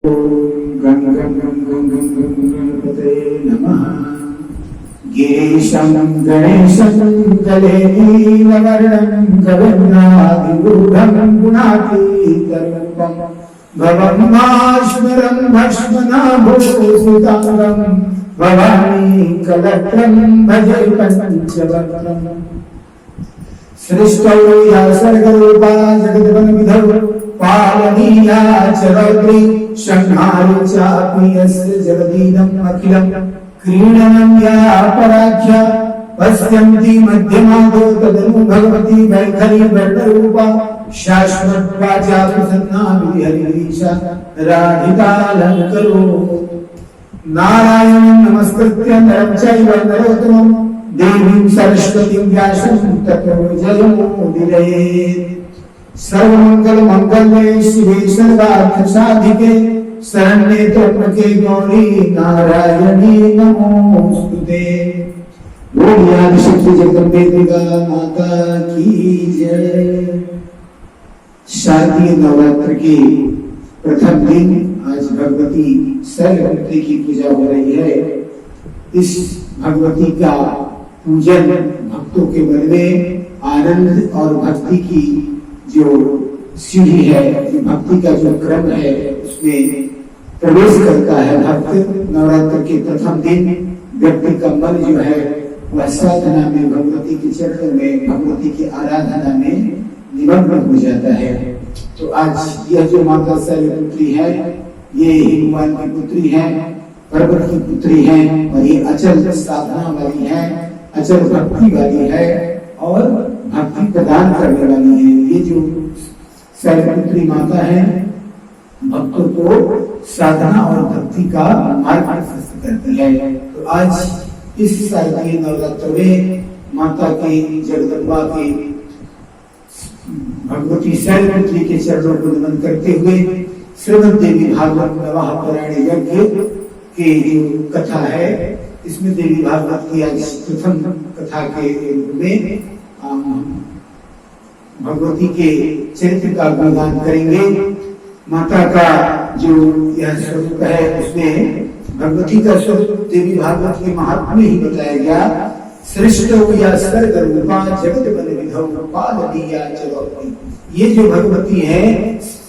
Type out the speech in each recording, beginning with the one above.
गं गं गं गं गं गं गणपते नमः। गिरीशं गणेशं कलेनीलवर्णं गगनादिरूढं गुणातीतरूपं भवं भास्वरं भस्मनाभूषितांगं भवानी कलत्रं भजे पंचवक्त्रम्। सृष्टौ या सर्गरूपा जगद्वनविधौ पालनीया च रौद्री संहारो चापि यस्य जगदीदम् अखिलम् क्रीडनं या पराख्या पश्यन्ति मध्यमादो तदनु भगवती वैखरी वर्णरूपा शाश्वत वाचा प्रसन्ना विहरिरीशा राधितालङ्करो। नारायणं नमस्कृत्य नरं चैव नरोत्तमं देवीं सरस्वतीं व्यासं ततो जयमुदीरयेत्। सर्वमंगल मंगल्ये शिवे सर्वार्थ साधिके शरण्ये त्र्यंबके गौरी नारायणी नमोस्तुते। बोलिए आदिशक्ति जगदम्बे दुर्गा माता की जय। शारदीय नवरात्र के प्रथम दिन आज भगवती शैलपुत्री की पूजा हो रही है। इस भगवती का पूजन भक्तों के मन में आनंद और भक्ति की जो सीढ़ी है, जो भक्ति का जो क्रम है उसमें प्रवेश करता है। भक्त नवरात्र के प्रथम दिन व्यक्ति का मन जो है वह साधना में, भगवती के चरणों में, भगवती की आराधना में निमग्न हो जाता है। तो आज यह जो माता शैलपुत्री है ये हिमवान की पुत्री है, पर्वत की पुत्री है और ये अचल साधना वाली है, अचल भक्ति वाली है और भक्ति प्रदान करने वाली है। ये जो शैलपुत्री माता है भक्तों को साधना और भक्ति का मार्ग प्रशस्त करती है। तो आज इस शारदीय नवरात्र में माता के जगदम्बा के भगवती शैलपुत्री के चरणों को नमन करते हुए श्रीमद् देवी भागवत नवः पुराणे यज्ञ की जो कथा है इसमें देवी भागवत की आज प्रथम कथा के रूप में भगवती के चरित्र का गुणगान करेंगे। माता का जो यह स्वरूप है उसमें भगवती का स्वरूप देवी भागवत के महात्म्य में ही बताया गया। सृष्टौ या सर्ग रूपा जगत बन विधौ पालनीया च रौद्री। ये जो भगवती है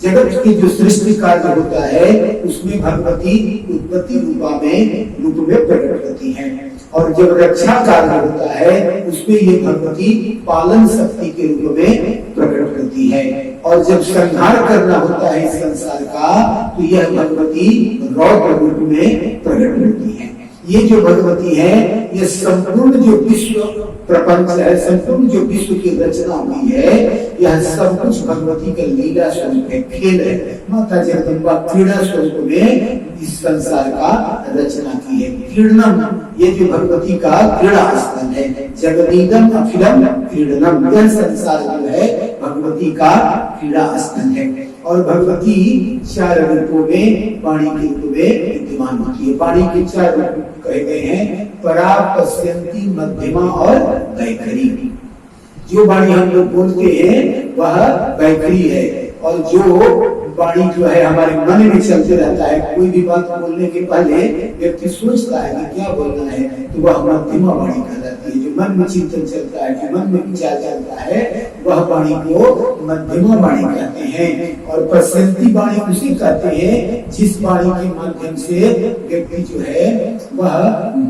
जगत की जो सृष्टि कार्य होता है उसमें भगवती उत्पत्ति रूप में प्रकट होती है और जब रक्षा कार्य होता है उसमें ये भगवती पालन शक्ति के रूप में प्रकट करती है और जब संहार करना होता है इस संसार का तो यह भगवती रौद्र रूप में प्रकट होती है। ये जो भगवती है ये संपूर्ण जो विश्व प्रपंच है, संपूर्ण जो विश्व की रचना हुई है यह सब कुछ भगवती का लीला स्वरूप है, खेल है। माता जगदम्बा क्रीड़ा स्वरूप में इस संसार का रचना की है। क्रीडनम ये जो भगवती का क्रीड़ा स्थल है, जगदीदम अखिलम क्रीडनम यह संसार जो है भगवती का क्रीड़ा स्थल है। और भगवती चार रूपों में वाणी के रूप में विद्यमान होती है। वाणी के चार रूप कहे गए हैं, परा, पश्यंती, मध्यमा और वैखरी। जो वाणी हम लोग बोलते हैं वह वैखरी है और जो वाणी जो है हमारे मन में चलते रहता है, कोई भी बात बोलने के पहले व्यक्ति सोचता है कि क्या बोलना है तो वह मध्यमा वाणी कहलाती है। जो मन में चिंतन चलता है, जो मन में विचार चलता है वह वाणी को मध्यमा वाणी कहते हैं। और पश्यंती वाणी उसे कहते हैं जिस वाणी के माध्यम से व्यक्ति जो है वह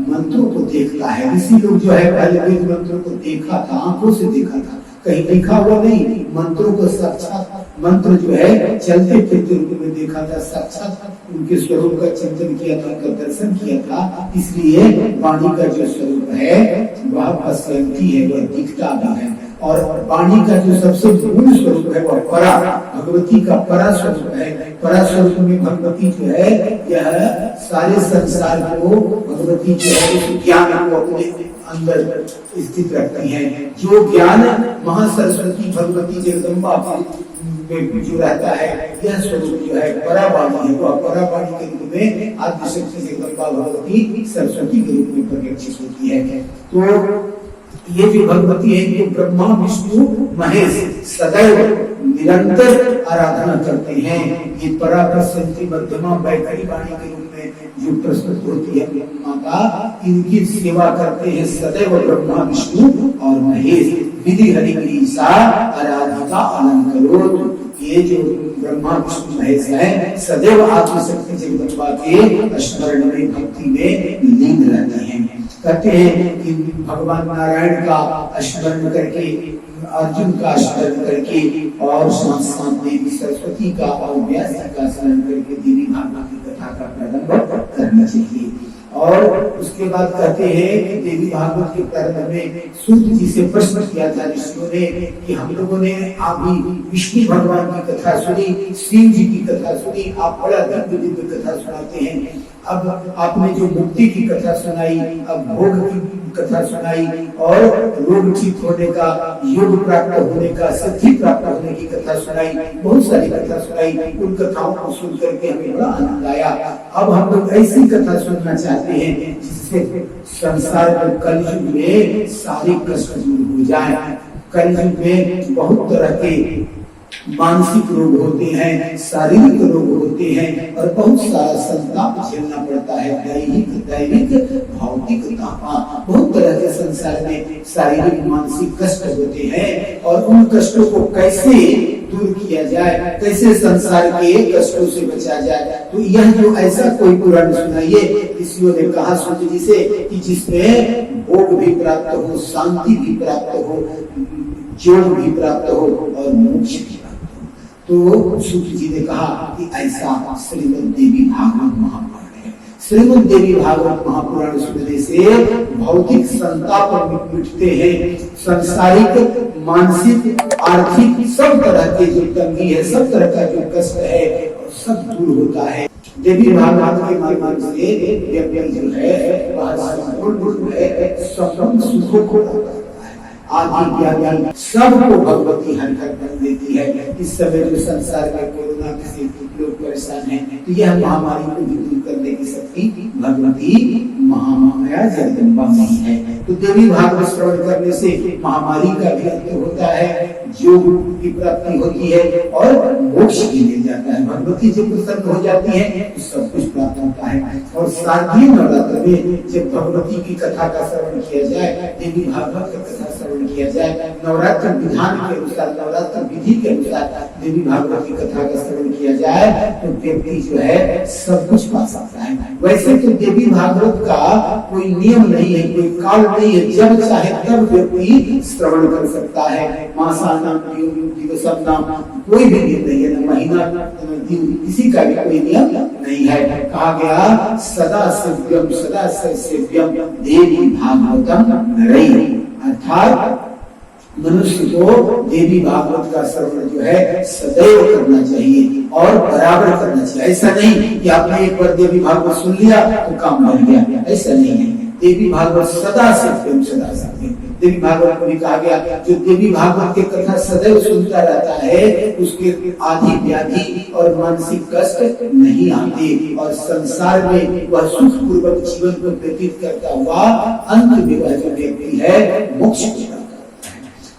मंत्रों को देखता है। ऋषि लोग जो है पहले वेद मंत्रों को देखा था, आंखों से देखा था, कहीं लिखा हुआ नहीं, मंत्रों को साक्षात मंत्र जो है चलते फिरते रूप में देखा था, साक्षात उनके स्वरूप का चिंतन किया था, उनका दर्शन किया था। इसलिए वाणी का जो स्वरूप है वह पश्यंती है, वह दिखता भी है। और वाणी का जो सबसे मूल स्वरूप है वह परा, भगवती का परा स्वरूप है। परा स्वरूप में भगवती जो है यह सारे संसार को भगवती जो है ज्ञान को अपने अंदर स्थित रखती है। जो ज्ञान महासरस्वती भगवती जगदम्बा जो रहता है यह स्वरूप जो है परावाणी है, वह परावाणी के रूप में आदिशक्ति जगदम्बा भगवती सरस्वती के रूप में प्रकट होती है। तो ये जो भगवती है इनको ब्रह्मा विष्णु महेश सदैव निरंतर आराधना करते हैं। ये पराप्रसन्ति मध्यमा वैखरी वाणी के रूप में जो प्रस्तुत होती है माता, इनकी सेवा करते हैं सदैव ब्रह्मा विष्णु और महेश। विधि हरि सा आराधिका अलंकरो, ये जो ब्रह्मा विष्णु महेश है सदैव आत्मशक्ति जगदम्बा के स्मरण में भक्ति में लीन रहते हैं। कहते हैं कि भगवान नारायण का स्मरण करके, अर्जुन का स्मरण करके और साथ साथ देवी सरस्वती का और व्यास जी का स्मरण करके देवी भागवत की कथा का प्रारंभ करना चाहिए। और उसके बाद कहते हैं कि देवी भागवत के प्रारंभ में सूत जी से प्रश्न किया था ऋषियों ने कि हम लोगों ने अभी विष्णु भगवान की कथा सुनी, शिव जी की कथा सुनी, आप बड़ा दिव्य दिव्य कथा सुनाते हैं। अब आपने जो मुक्ति की कथा सुनाई, अब भोग की कथा सुनाई और रोग ठीक होने का, योग प्राप्त होने का, सिद्धि प्राप्त होने की कथा सुनाई, बहुत सारी कथा सुनाई। उन कथाओं को सुन करके हमें बड़ा आनंद आया। अब हम लोग ऐसी कथा सुनना चाहते हैं जिससे संसार में कलयुग में सारे कष्ट दूर हो जाए। कलयुग में बहुत तरह के मानसिक रोग होते हैं, शारीरिक रोग होते हैं और बहुत सारा संताप झेलना पड़ता है, दैविक भौतिक ताप, बहुत तरह के संसार में शारीरिक मानसिक कष्ट होते हैं। और उन कष्टों को कैसे दूर किया जाए, कैसे संसार के कष्टों से बचा जाए, तो यह जो ऐसा कोई पुराण सुनाइए, ऋषियों ने कहा सूत जी से कि जिसमें भोग भी प्राप्त हो, शांति भी प्राप्त हो, योग भी प्राप्त हो और मोक्ष भी। तो सूत जी ने कहा कि ऐसा श्रीमद् देवी भागवत महापुराण है। श्रीमद् देवी भागवत महापुराण सुनने से भौतिक संताप मिटते हैं, सांसारिक, मानसिक, आर्थिक सब तरह के जो तंगी है, सब तरह का जो कष्ट है सब दूर होता है। देवी भागवत के माध्यम से व्यक्ति जो है वह संपूर्ण सुखों को आदि ज्ञान सबको भगवती हर घर कर देती है। इस समय जो संसार में कोरोना से लोग परेशान हैं, तो यह महामारी को भी दूर करने की शक्ति भगवती महामाया जगदम्बा में है। तो देवी भागवत श्रवण करने से महामारी का भी अंत होता है, योग की प्राप्ति होती है और मोक्ष भी मिल जाता है। भगवती जब प्रसन्न हो जाती है तो सब कुछ प्राप्त होता है। और शारदीय नवरात्र में जब भगवती की कथा का श्रवण किया जाए, देवी भागवत का कथा श्रवण किया जाए, नवरात्र विधान के अनुसार, नवरात्र विधि के अनुसार देवी भागवत की कथा का श्रवण किया जाए तो व्यक्ति जो है सब कुछ पा सकता है। वैसे तो देवी भागवत का कोई नियम नहीं है, कोई काल नहीं है, जब चाहे तब व्यक्ति श्रवण कर सकता है। मासा नाम, दिवस नाम कोई भी नियम नहीं है, न महीना दिन, किसी का भी कोई नियम नहीं है। कहा गया सदा सेव्यम देवी भागवतम नरैः, अर्थात मनुष्य को देवी भागवत का श्रवण जो है सदैव करना चाहिए और बराबर करना चाहिए। ऐसा नहीं कि आपने एक बार देवी भागवत सुन लिया तो काम बन गया, ऐसा नहीं है। देवी भागवत सदा सेव्यम, सदा सेव्यम। देवी भागवत को भी कहा गया जो देवी भागवत की कथा सदैव सुनता रहता है उसके आदि व्याधि और मानसिक कष्ट नहीं आते और संसार में वह सुख पूर्वक जीवन को व्यतीत करता हुआ अंत में वह जो व्यक्ति है मोक्ष को।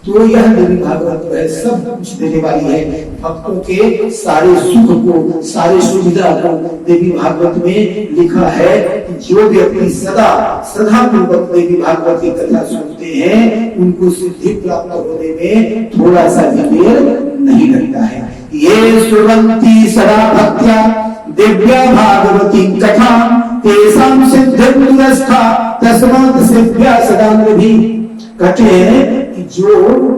तो यह देवी भागवत है सब कुछ देने वाली है। भक्तों के सारे सुख को, सारे सुविधा को देवी भागवत में लिखा है कि जो व्यक्ति सदा श्रद्धा पूर्वक देवी भागवत की कथा सुनते हैं उनको सिद्धि प्राप्त होने में थोड़ा सा भी देर नहीं लगता है। ये श्रवन्ति सदा भक्त्या दिव्या भागवती कथा तेषां सिद्धिं तुरस्था तस्मात् सेव्या सदा नृभिः। कहते हैं कि जो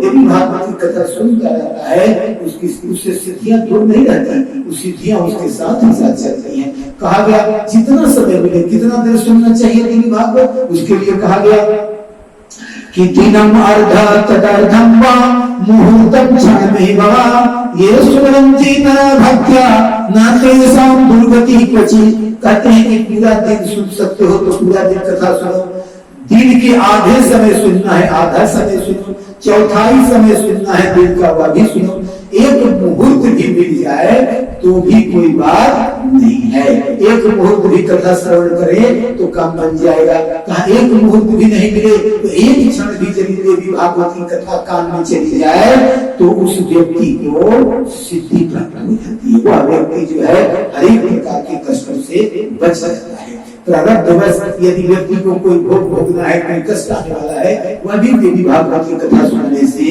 देवी भागवत की कथा सुनता रहता है उसकी उससे सिद्धियां दूर नहीं रहती, उस सिद्धियां उसके साथ ही साथ चलती हैं। कहा गया जितना समय मिले, कितना देर सुनना चाहिए देवी भागवत, उसके लिए कहा गया कि दिनम अर्धा तदर्धम वा मुहूर्तम क्षणमेव वा ये सुनन्ति नरा भक्त्या न तेषां दुर्गति क्वचित्। कहते हैं कि पूरा दिन सुन सकते हो तो पूरा दिन कथा सुनो, दिन के आधे समय सुनना है आधा समय सुनो, चौथाई समय सुनना है दिन का वह भी सुनो, एक मुहूर्त भी मिल जाए तो भी कोई बात नहीं है। एक मुहूर्त भी कथा श्रवण करे तो काम बन जाएगा। कहा एक मुहूर्त भी नहीं मिले तो एक क्षण भी यदि देवी भागवत की कथा कान में चली जाए तो उस व्यक्ति को सिद्धि प्राप्त हो जाती है। वह व्यक्ति जो है हर एक प्रकार के कष्टों से बच सकता है। प्रारब्ध बस यदि व्यक्ति को कोई भोग भोगना है, कोई कष्ट आने वाला है, वह भी देवी भागवत की कथा सुनने से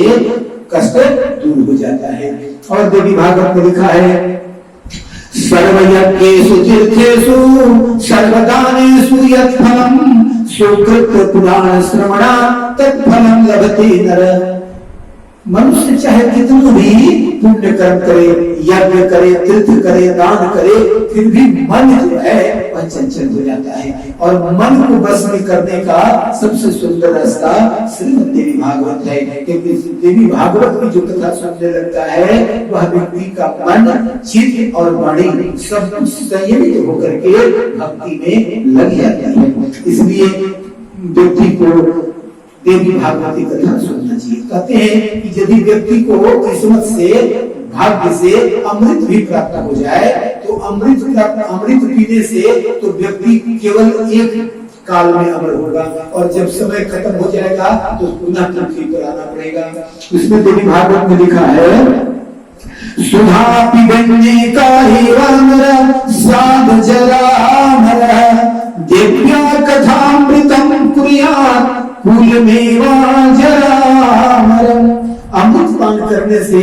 कष्ट दूर हो जाता है। और देवी भागवत में लिखा है सर्वयज्ञेषु तीर्थेषु सर्वदानेषु यत्फलं सुकृत पुराण श्रवणात् तत्फलं लभते नरः। मनुष्य चाहे कितना भी पुण्य कर्म करे, यज्ञ करे, तीर्थ करे, दान करे, फिर भी मन जो है वह चंचल हो जाता है। और मन को बस में करने का सबसे सुंदर रास्ता श्रीमद् देवी भागवत है। क्योंकि देवी भागवत की जो कथा सुनने लगता है वह व्यक्ति का मन, चित्त और वाणी सब कुछ संयमित होकर के भक्ति में लग जाता है। इसलिए व्यक्ति को देवी भागवत की कथा सुनना चाहिए। कहते हैं कि यदि व्यक्ति को किस्मत से, भाग्य से अमृत भी प्राप्त हो जाए तो अमृत पीने से तो व्यक्ति केवल एक काल में अमर होगा और जब समय खत्म हो जाएगा तो पुनः पृथ्वी पर आना पड़ेगा। उसमें देवी भागवत में लिखा है सुधा पिबन्ने काहेवामर स्वाद जरामर दिव्या कथामृतम कुर्यात् कुलमेवा जरामरम। अमृत पान करने से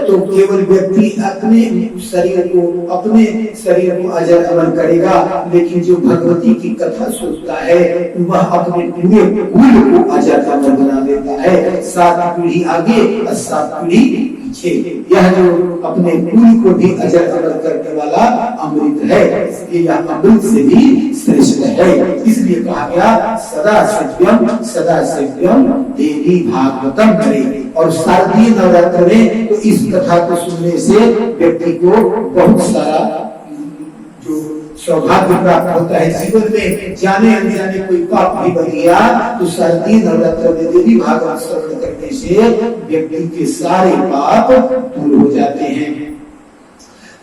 तो केवल व्यक्ति अपने शरीर को अजर अमर करेगा, लेकिन जो भगवती की कथा सुनता है वह अपने पूरे कुल को अजर अमर बना देता है। 7 पीढ़ी आगे और 7 पीढ़ी पीछे, यह जो अपने कुल को भी अजर अमर करने वाला अमृत है। इसलिए यह अमृत से भी श्रेष्ठ है। इसलिए कहा गया सदा सेव्यम देवी भागवतम करे। और शारदीय नवरात्र में तो इस कथा को सुनने से व्यक्ति को बहुत सारा जो सौभाग्य प्राप्त होता है। जीवन में जाने अनजाने कोई पाप भी बन गया तो शारदीय नवरात्र में देवी भागवत श्रवण करने से व्यक्ति के सारे पाप दूर हो जाते हैं।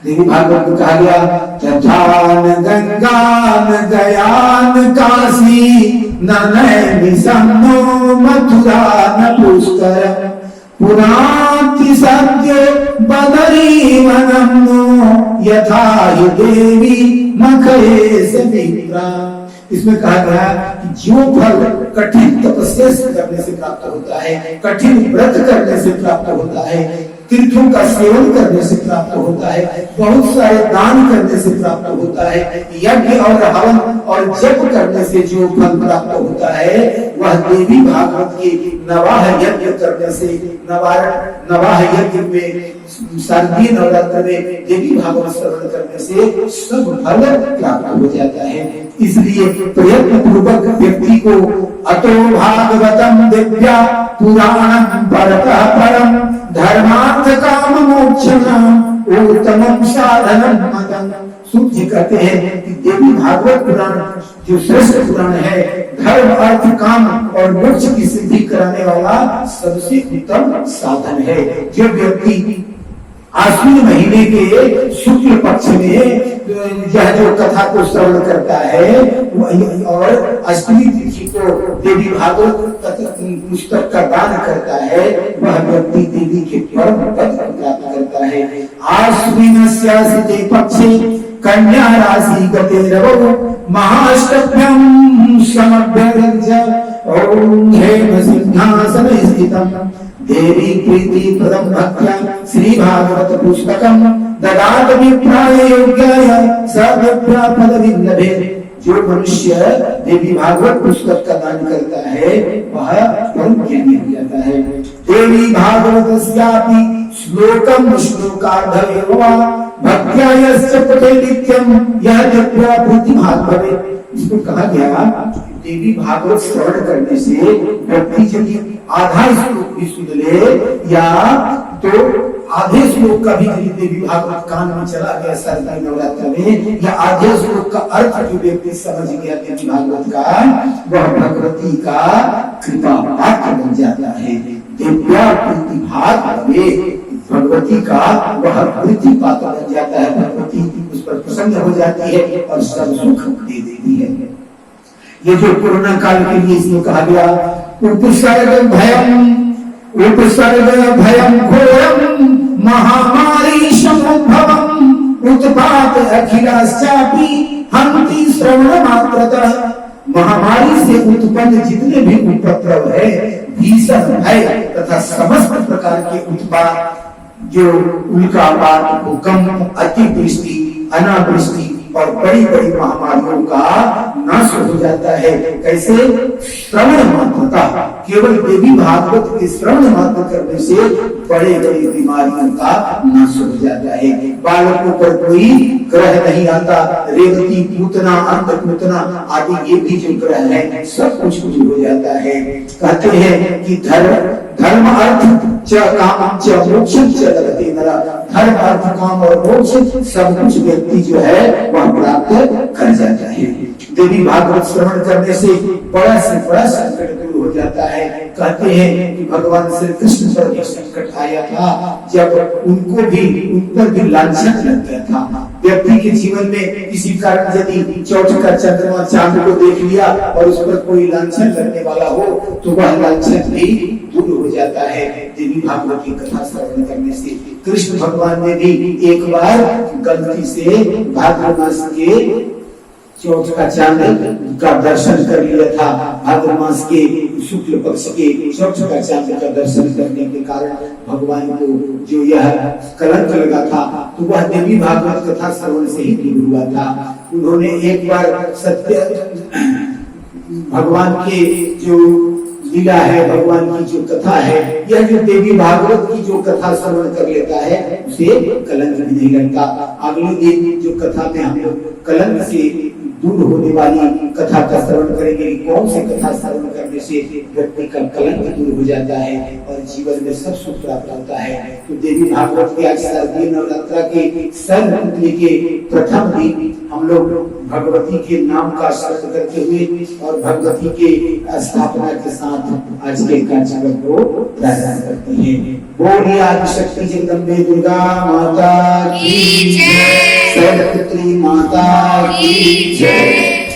देवी भागवत में कहा गया तथान गंगान गयान काशी ननैनि सम्नो मथुरा न पुष्कर पुनाति सत्य बदरी वनम्नो यथा हि देवी मखये समित्रा। इसमें कहा गया कि जो फल कठिन तपस्या करने से प्राप्त होता है, कठिन व्रत करने से प्राप्त होता है, तीर्थों का सेवन करने से प्राप्त होता है, बहुत सारे दान करने से प्राप्त होता है, यज्ञ और हवन और जप करने से जो फल प्राप्त होता है वह देवी भागवत के नवाह यज्ञ करने से, नवाह यज्ञ में शारदीय नवरात्र में देवी भागवत श्रवण करने से सब फल प्राप्त हो जाता है। इसलिए प्रयत्न पूर्वक व्यक्ति को अतो भागवतम दिव्या पुराणम परतः परम धर्मार्थ काम मोक्षम उत्तमम साधनम मदम। सूर्य कहते हैं कि देवी भागवत पुराण जो श्रेष्ठ पुराण है, धर्म अर्थ काम और मोक्ष की सिद्धि कराने वाला सबसे उत्तम साधन है। जो व्यक्ति आश्विन महीने के शुक्ल पक्ष में यह जो कथा को श्रवण करता है और अष्टमी तिथि को देवी भागवत पुस्तक का दान करता है वह व्यक्ति देवी के परम पद प्राप्त करता है। आश्विनस्यासिते पक्षे कन्या राशि गतेरवो महाष्टभ्यं समभ्यरज्य ओम हेम सिंहासन स्थितम् देवी प्रीति प्रदम भक्त्या श्री भागवत पुस्तकम ददात विप्राय योग्याय सर्वभ्या पदवी लभे। जो मनुष्य देवी भागवत पुस्तक का दान करता है वह परम ज्ञानी हो जाता है। देवी भागवतस्यापि श्लोकम श्लोकार्धमेव भक्त्या यस्य पठे नित्यम यह दिव्या प्रतिभा भवे। इसको कहा गया देवी भागवत श्रवण करने से व्यक्ति यदि आधा श्लोक भी सुन ले या तो आधे श्लोक का भी यदि देवी भागवत कान में चला गया शारदीय नवरात्र में या आधे श्लोक का अर्थ जो व्यक्ति समझ गया देवी भागवत का वह भगवती का कृपा पात्र बन जाता है। दिव्या प्रतिभा भवे, भगवती का वह प्रीति पात्र बन जाता है। भगवती उस पर प्रसन्न हो जाती है और सब सुख दे देती है। ये जो कोरोना काल के लिए इसमें कहा गया, उपसर्ग भयम घोरम महामारी समुद्भवम उत्पात अखिलाश्चापि हंति श्रवण मात्रतः। महामारी से उत्पन्न जितने भी उपद्रव है, भीषण भय तथा समस्त प्रकार के उत्पात, जो उल्कापात, भूकंप, अतिवृष्टि, अनावृष्टि और बड़ी बड़ी महामारियों का नाश हो जाता है। कैसे? श्रवण मात्रता, केवल देवी भागवत के श्रवण मात्र करने से बड़े बड़ी बीमारियों का नाश हो जाता है। बालकों पर कोई ग्रह नहीं आता, रेवती, पूतना, अंतपूतना आदि ये भी जो ग्रह है सब कुछ हो जाता है। कहते हैं कि धर्म अर्थ च काम च मोक्ष च लगते नरा, धर्म अर्थ काम और मोक्ष सब कुछ व्यक्ति जो है वह प्राप्त कर जाता है। देवी भागवत श्रवण करने से बड़ा से बड़ा संकट दूर हो जाता है। कहते हैं कि भगवान श्री कृष्ण पर एक संकट आया था, जब उन पर भी लांछन लग गया था। व्यक्ति के जीवन में किसी कारण यदि चौथ का चंद्रमा चांद को देख लिया और उस पर कोई लांछन लगने वाला हो तो वह लांछन भी दूर हो जाता है देवी भागवत की कथा श्रवण करने से। कृष्ण भगवान ने भी एक बार गलती से भाद्र मास के चौथ का चांद का दर्शन कर लिया था। भाद्र मास के शुक्ल पक्ष के चौथ का चांद का दर्शन करने के कारण भगवान को जो यह कलंक लगा था, तो वह देवी भागवत कथा श्रवण से ही दूर हुआ था। उन्होंने एक बार सत्य भगवान के जो लीला है, भगवान की जो कथा है, यह जो देवी भागवत की जो कथा श्रवण कर लेता है उसे कलंक भी नहीं लगता। अगले दिन जो कथा में हम लोग कलंक से दूर होने वाली कथा का श्रवण करेंगे। कौन सी कथा श्रवण करने से व्यक्ति का कलंक दूर हो जाता है और जीवन में सब सुख प्राप्त होता है। तो देवी भागवत के आज शारदीय नवरात्र के सर्वपुत्री के प्रथम दिन हम लोग भगवती के नाम का स्मरण करते हुए और भगवती के स्थापना के साथ आज के कार्यक्रम को प्रारंभ करते हैं। बोलिए आदिशक्ति जगदम्बे दुर्गा माता की जय, सर्वपुत्री माता की जय।